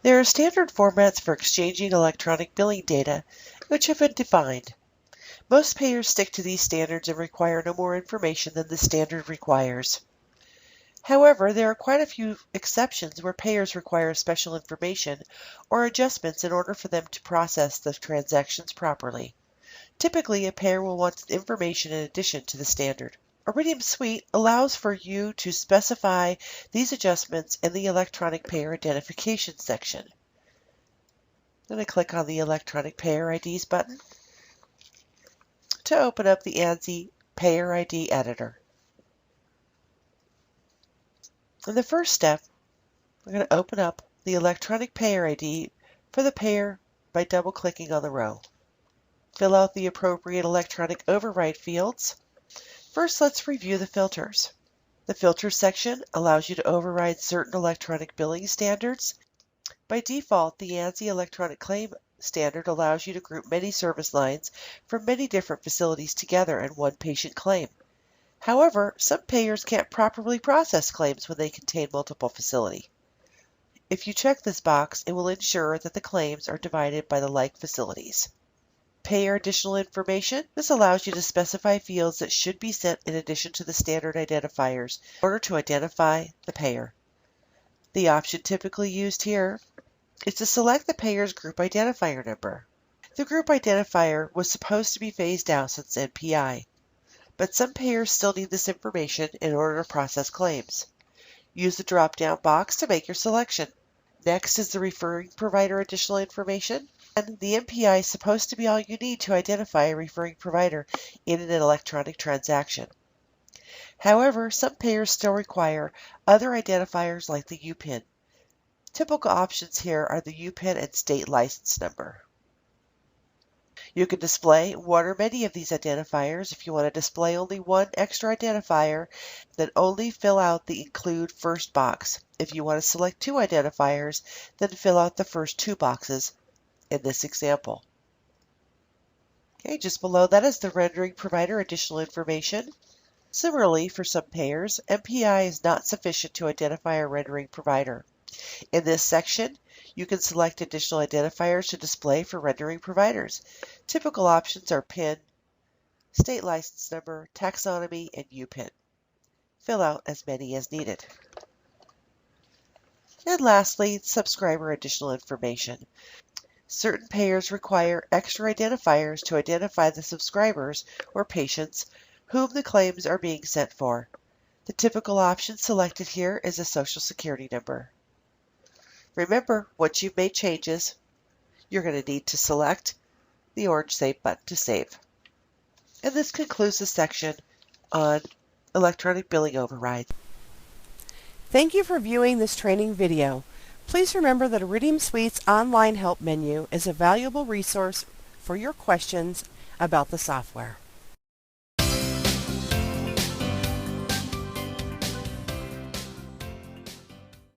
There are standard formats for exchanging electronic billing data, which have been defined. Most payers stick to these standards and require no more information than the standard requires. However, there are quite a few exceptions where payers require special information or adjustments in order for them to process the transactions properly. Typically, a payer will want information in addition to the standard. Iridium Suite allows for you to specify these adjustments in the Electronic Payer Identification section. I'm going to click on the Electronic Payer IDs button to open up the ANSI Payer ID Editor. In the first step, we're going to open up the Electronic Payer ID for the payer by double-clicking on the row. Fill out the appropriate electronic override fields. First, let's review the filters. The Filters section allows you to override certain electronic billing standards. By default, the ANSI Electronic Claim Standard allows you to group many service lines from many different facilities together in one patient claim. However, some payers can't properly process claims when they contain multiple facilities. If you check this box, it will ensure that the claims are divided by the like facilities. Payer additional information. This allows you to specify fields that should be sent in addition to the standard identifiers in order to identify the payer. The option typically used here is to select the payer's group identifier number. The group identifier was supposed to be phased out since NPI, but some payers still need this information in order to process claims. Use the drop-down box to make your selection. Next is the referring provider additional information. And the NPI is supposed to be all you need to identify a referring provider in an electronic transaction. However, some payers still require other identifiers like the UPIN. Typical options here are the UPIN and state license number. You can display one or many of these identifiers. If you want to display only one extra identifier, then only fill out the Include First box. If you want to select two identifiers, then fill out the first two boxes in this example. Okay, just below that is the Rendering Provider Additional Information. Similarly, for some payers, MPI is not sufficient to identify a rendering provider. In this section, you can select additional identifiers to display for rendering providers. Typical options are PIN, state license number, taxonomy, and UPIN. Fill out as many as needed. And lastly, subscriber additional information. Certain payers require extra identifiers to identify the subscribers or patients whom the claims are being sent for. The typical option selected here is a Social Security number. Remember, once you've made changes, you're going to need to select the orange Save button to save. And this concludes the section on electronic billing overrides. Thank you for viewing this training video. Please remember that Iridium Suite's online help menu is a valuable resource for your questions about the software.